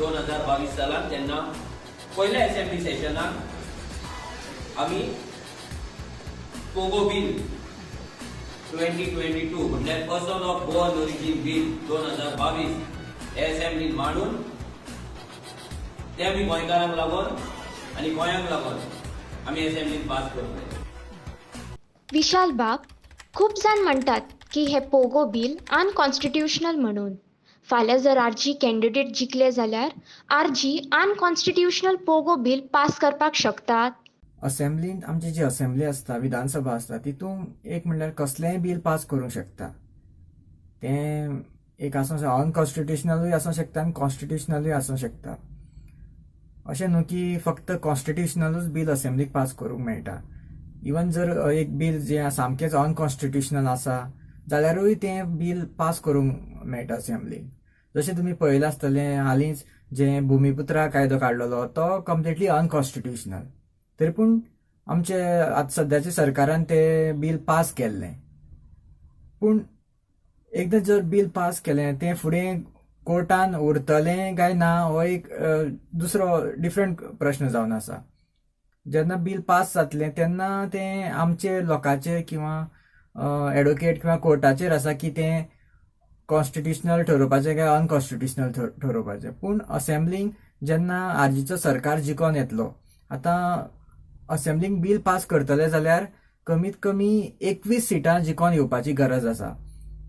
2022 सालान तेन्ना पहिल्या असेंब्ली सेशनान आमी पोगो बिल 2022 म्हणजे person of born origin bill 2022 हे असेंब्लीन मांडून ते आमी गोंयकारांक लागून आनी गोंयांक लागून आमी असेंब्लीन पास करतले. विशाल बाब, खूप जाण म्हणटात की हे पोगो बिल अनकॉन्स्टिट्युशनल म्हणून. फाल्यां जर आरजी कॅन्डिडेट जिखले जाल्यार RG unconstitutional POGO bill pass करपाक शकतात. असेंब्लीन आमची जी असेंब्ली असता, विधानसभा असता, तितून एक म्हणल्यार कसलेंय बिल पास करूंक शकता. तें एक आसूं अनकॉन्स्टिट्युशनलूय आसूं शकता आनी कॉन्स्टिट्युशनलूय आसूं शकता. अशें न्हू की फक्त कॉन्स्टिट्युशनलूच बिल असेंब्लीक पास करूंक मेळटा. इवन जर एक बिल जें सामकेंच अनकॉन्स्टिट्युशनल आसा जाल्यारूय तें बिल पास करूंक मेळटा असेंब्लीक. जशें तुमी पळयलां आसतलें हालींच जें भुमिपुत्रा कायदो काडलेलो तो कम्प्लिटली अनकॉन्स्टिट्युशनल. तरी पूण आमचे आतां सद्याच्या सरकारान तें बिल पास केल्लें. पूण एकदां जर बिल पास केलें तें फुडें कोर्टान उरतलें काय ना हो एक दुसरो डिफरंट प्रश्न जावन आसा. जेन्ना बिल पास जातलें तेन्ना तें आमचे लोकांचेर किंवा एडवोकेट किंवा कोर्टाचेर आसा की तें कॉन्स्टिट्युशनल ठरोवपाचें काय अनकॉन्स्टिट्युशनल ठरोवपाचें. पूण असेंब्लीक जेन्ना आरजीचो सरकार जिखून येतलो, आतां असेंब्लीक बिल पास करतले जाल्यार कमीत कमी 21 सिटां जिखून येवपाची गरज आसा.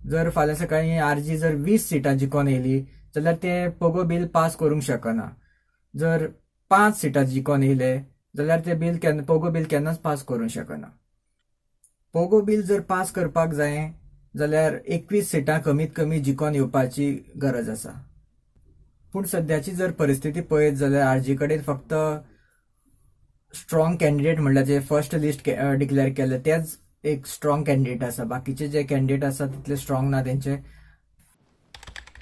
जर फाल्यां सकाळीं आरजी जर 20 सिटां जिखून येयली जाल्यार ते पोगो बिल पास करूंक शकना. जर 5 सिटां जिखून येयले जाल्यार ते बिल पोगो बिल केन्नाच पास करूंक शकना. पोगो बिल जर पास करपाक जाय जाल्यार 21 सिटां कमीत कमी जिखून येवपाची गरज आसा. पूण सद्याची जर परिस्थिती पळयत जाल्यार आरजी कडेन फक्त स्ट्रॉंग कॅन्डिडेट म्हणल्यार जे फर्स्ट लिस्ट डिक्लेअर केले तेच एक स्ट्रॉंग कॅन्डिडेट आसा. बाकीचे जे कॅन्डिडेट आसा तितले स्ट्रॉंग ना तेंचे.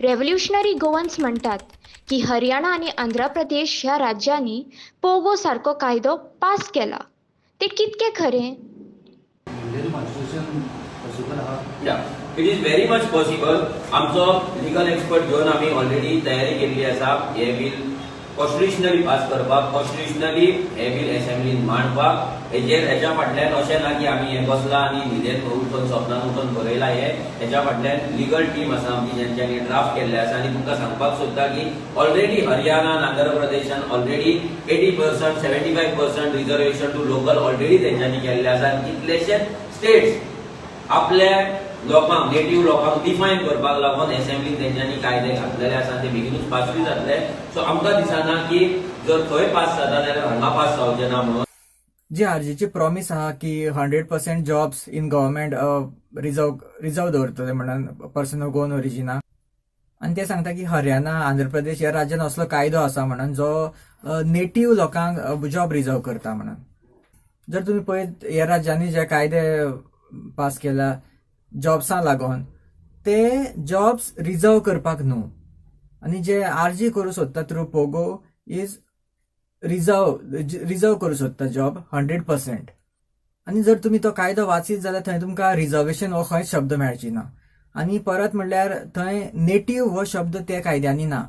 रेव्होल्युशनरी गोवन्स म्हणटात की हरियाणा आणि आंध्र प्रदेश ह्या राज्यांनी पोगो सारको कायदो पास केला. ते कितके खरें? It is very much possible. आमचो लिगल एक्सपर्ट घेवन आमी ऑलरेडी तयारी केल्ली आसा हे बिल कॉन्स्टिट्युशनली पास करपाक, कॉन्स्टिट्युशनली हे बिल असेंब्लीन मांडपाक. हेच्या फाटल्यान अशें ना की आमी हे बसला आनी न्हिदेन उठून सपनान उठून बरयला. हेच्या फाटल्यान लिगल टीम आसा आमची जेंच्यांनी ड्राफ्ट केल्ले आसा. आनी तुमकां सांगपाक सोदता की ऑलरेडी हरियाणान आंध्र प्रदेशान already 80%, 75% reservation to local already तेंच्यांनी केल्ले आसा. कितलेशेच स्टेट्स आपल्या लोकांक, नेटिव्ह लोकांक डिफायन करपाक लागून असेंब्लीक तेंच्यांनी कायदे घातलेले आसा. ते बेगीनूच पासूय जातले. सो आमकां दिसना की जर थंय पास जाता जाल्यार हांगा पास जावचें ना म्हणून. जी आरजीची प्रॉमिस आहा की 100% जॉब्स इन गव्हर्मेंट रिझर्व दवरतले म्हणून पर्सन ऑफ गोवन ओरिजिना. आनी ते सांगता की हरियाणा, आंध्र प्रदेश ह्या राज्यान असलो कायदो आसा म्हणून जो नेटिव्ह लोकांक जॉब रिझर्व करता म्हणून. जर तुम्ही पळयत ह्या राज्यांनी जे कायदे पास केला जॉब्सां लागून, ते जॉब्स रिझर्व करपाक न्हू. आनी जे आरजी करूं सोदता थ्रू पोगो इज रिझर्व करूं सोदता जॉब 100%. आनी जर तुमी तो कायदो वाचीत जाल्यार थंय तुमकां रिझर्वेशन हो खंयच शब्द मेळची ना. आनी परत म्हणल्यार थंय नेटिव्ह हो शब्द त्या कायद्यांनी ना.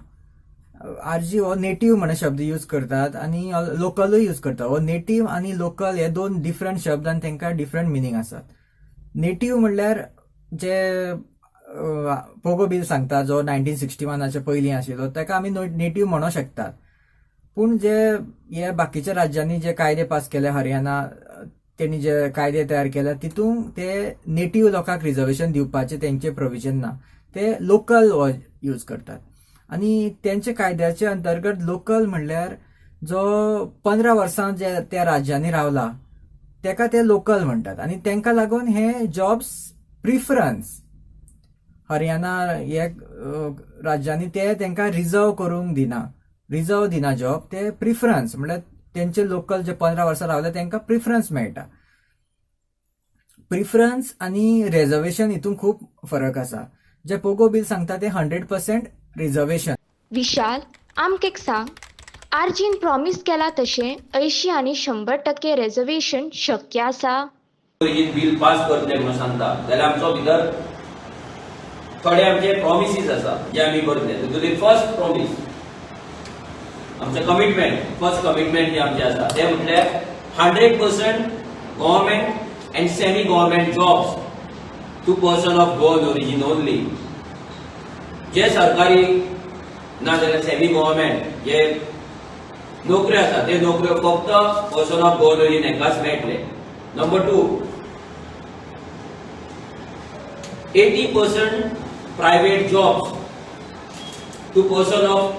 आरजी हो नेटिव्ह म्हणून शब्द यूज करतात आनी लोकलूय यूज करतात. हो नेटिव्ह आनी लोकल हे दोन डिफरंट शब्द आनी तांकां डिफरंट मिनींग आसात. नेटिव्ह म्हणल्यार जे पोगो बिल सांगता जो 1961 पयलीं आशिल्लो ताका आमी नेटिव्ह म्हणूंक शकतात. पूण जे हे बाकीच्या राज्यांनी जे कायदे पास केले, हरियाणा त्यांनी जे कायदे तयार केले तितून ते नेटिव्ह लोकांक रिझर्वेशन दिवपाचे तेंचे प्रोविजन ना. ते लोकल यूज करतात. आनी तेंचे कायद्याचे अंतर्गत लोकल म्हणल्यार जो 15 वर्सां जे त्या राज्यांनी रावला तेका ते लोकल म्हणटात. आनी तेंका लागून हे जॉब्स प्रिफरन्स हरियाणा ह्या राज्यांनी ते तेंका रिझर्व दिना जॉब. ते प्रिफरन्स म्हणल्यार तेंचे लोकल जे 15 वर्सां रावले तेंका प्रिफरन्स मेळटा. प्रिफरन्स आनी रिझर्वेशन हितून खूब फरक आसा. जे पोगो बिल सांगता ते 100% रिझर्वेशन. विशाल, आमकां सांग, आरजीन प्रॉमिस केला तशें 80 आनी 100% रिझर्वेशन शक्य आसा? बिल पास करतले म्हणून सांगता जाल्यार आमचो भितर थोडे आमचे प्रॉमिसीस आसा जे आमी करतले. फर्स्ट प्रॉमिस आमचें कमिटमेंट फर्स्ट कमिटमेंट जे आमचें आसा तें म्हटल्यार 100% government and semi government jobs to person of Goan origin only. जे सरकारी ना जाल्यार सेमी गव्हर्मेंट जे नोकऱ्यो आसा ते नोकऱ्यो फक्त पर्सन ऑफ गोवन ओरिजीन हेकाच मेळटले. Number 2, 80% private jobs to person of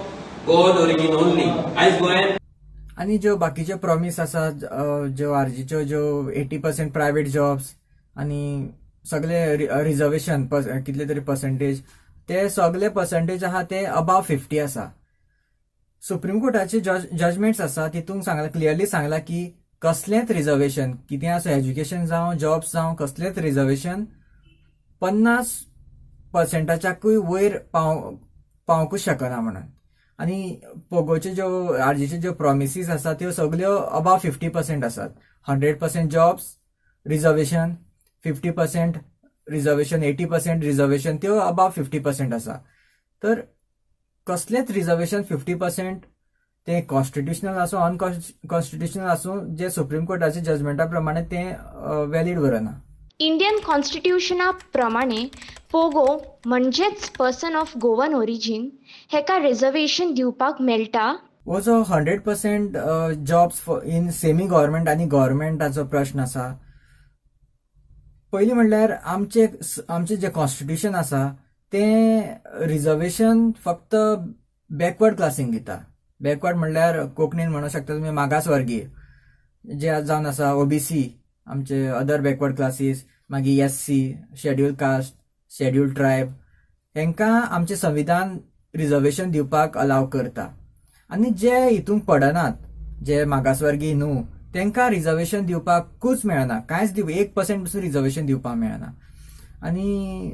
Goan origin only. आयज गोंयांत आणि ज्यो बाकीच्यो प्रॉमिस आसा ज्यो आरजीच्यो ज्यो 80% प्रायव्हेट जॉब्स आणि सगळे रिझर्वेशन कितले तरी पर्सेंटेज, ते सगळे पर्सेंटेज आहा ते अबाव 50 आसा. सुप्रीम कोर्टाचे जजमेंट्स आसा तितून क्लियरली सांगला की कसलेंच रिझर्वेशन कितें आसा, एज्युकेशन जावं जॉब्स जावं कसलेंच रिझर्वेशन 50%च्याकूय वयर पावंकूच शकना म्हणून. आणि पोगोच्यो ज्यो आरजीच्यो ज्यो प्रॉमिसीस आसा त्यो सगळ्यो अबाव 50% आसात. 100% जॉब्स रिझर्वेशन, 50% रिझर्वेशन, 80% रिझर्वेशन, त्यो अबाव 50% आसा. तर कसलेंच रिझर्वेशन 50% ते कॉन्स्टिट्युशनल आसूं अनकॉन्स्टिट्युशनल आसूं जे सुप्रीम कोर्टाच्या जजमेंटा प्रमाणे ते वॅलीड बरना. इंडियन कॉन्स्टिट्यूशना प्रमाणे पोगो म्हणजेच पर्सन ऑफ गोवन ओरिजीन हेका रिझर्वेशन दिवपाक मेळटा. हो जो 100% जॉब्स इन सेमी गव्हर्मेंट आणि गव्हर्मेंटाचो प्रश्न आसा, पयलीं म्हणल्यार आमचे जे कॉन्स्टिट्युशन आसा ते रिझर्वेशन फक्त बॅकवर्ड क्लासींक दिता. बॅकवर्ड म्हणल्यार कोंकणीन म्हणूंक शकता तुमी मागासवर्गीय जे जावन आसा, ओबीसी आमचे अदर बॅकवर्ड क्लासीस, मागीर SC, schedule caste, schedule tribe, हेंकां आमचें संविधान रिझर्वेशन दिवपाक अलाव करता. आनी जे हितूंक पडनात, जे मागासवर्गीय न्हू, तेंकां रिझर्वेशन दिवपाकूच मेळना, कांयच 1% पसून रिझर्वेशन दिवपाक मेळना. आनी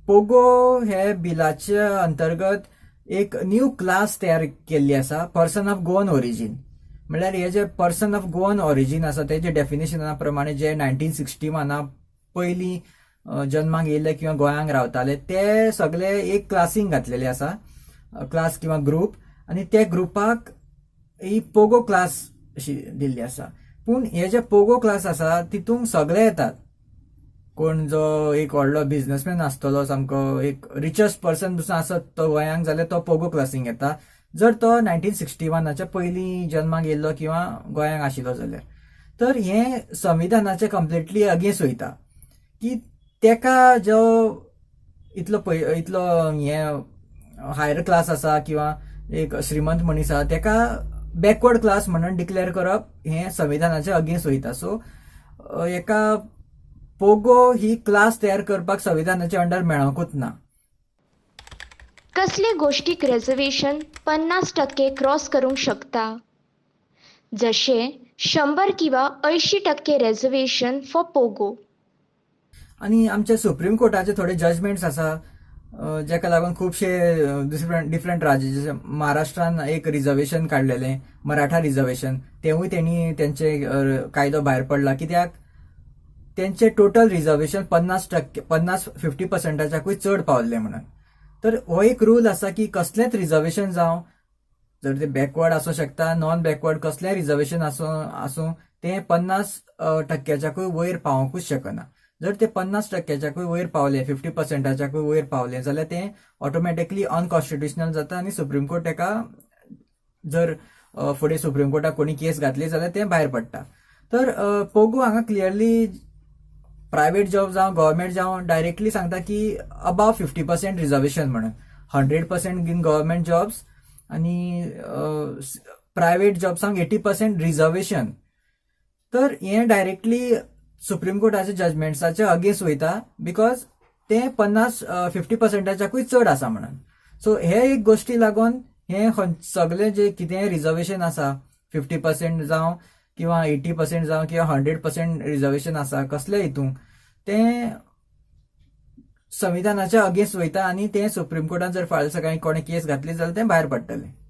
पोगो हे बिलाच्या अंतर्गत एक न्यू क्लास तयार केल्ली आसा, पर्सन ऑफ गोवन ओरिजीन. म्हणल्यार हे जे पर्सन ऑफ गोवन ओरिजीन आसा तेजे डेफिनेशना प्रमाणे जे 1961 पयलीं जन्माक येयल्ले किंवा गोंयांक रावताले ते सगळे एक क्लासींक घातलेले आसा, क्लास किंवा ग्रुप, आनी ते ग्रुपाक ही पोगो क्लास अशी दिल्ली आसा. पूण हे जे पोगो क्लास आसा तितूंक सगळे येतात. कोण जो एक व्हडलो बिझनेसमॅन आसतलो, सामको एक रिचस्ट पर्सन पसून आसत तो गोंयांक, जाल्यार तो पोगो क्लासींक येता. जर तो 1961 पयलीं जन्माक येयल्लो किंवा गोंयांक आशिल्लो जाल्यार. तर हे संविधानाचे कम्प्लिटली अगेन्स्ट वयता की तेका जो इतलो हे हायर क्लास आसा किंवा एक श्रीमंत मनीस आसा तेका बॅकवर्ड क्लास म्हणून डिक्लेअर करप हे संविधानाचे अगेन्स्ट वयता. सो एका पोगो ही क्लास तयार करपाक संविधानाच्या अंडर मेळोंकूच ना. कसले गोष्टीक रिझर्वेशन 50% क्रॉस करूंक शकता, जशे 100 किंवा 80% रिझर्वेशन फॉर पोगो. आणि आमचे सुप्रीम कोर्टाचे थोडे जजमेंट्स आसा जेका लागून खुबशे डिफरंट राज्य, जसे महाराष्ट्रान एक रिझर्वेशन काडलेलें, मराठा रिझर्वेशन, तेवूय तेणी तेंचे कायदो भायर पडला कित्याक तेंचे टोटल रिझर्वेशन 50% चड पावल्ले म्हणून. तर हो एक रूल आसा की कसलेंच रिझर्वेशन जावं, जर ते बॅकवर्ड आसूं शकता, नॉन बॅकवर्ड कसलेंय रिझर्वेशन आसूं ते 50%च्याकूय वयर पावोंकूच शकना. जर ते 50%च्याकूय वयर पावले, 50%च्याकूय वयर पावले जाल्यार ते ऑटोमॅटिकली अनकॉन्स्टिट्युशनल जाता आनी सुप्रीम कोर्ट तेका जर फुडें सुप्रीम कोर्टाक कोणी केस घातली जाल्यार ते भायर पडटा. तर पोगो हांगा क्लियरली प्रायव्हेट जॉब जावं गव्हर्मेंट जावं डायरेक्टली सांगता की अबाव 50% रिझर्वेशन म्हणून, 100% इन गव्हर्मेंट जॉब्स आनी प्रायव्हेट जॉब्सांक 80% रिझर्वेशन. तर हे डायरेक्टली सुप्रीम कोर्टाच्या जजमेंट्साचे अगेन्स्ट वयता बिकॉज ते 50-50%च्याकूय चड आसा म्हणून. सो हे एक गोष्टी लागून हे सगळे जे कितें रिझर्वेशन आसा 50% जावं किंवा 80% जावं किंवा 100% रिझर्वेशन आसा कसले हितूंक ते संविधानाच्या अगेन्स्ट वयता आनी ते सुप्रीम कोर्टान जर फाल्यां सकाळीं कोणे केस घातली जाल्यार ते भायर पडटले.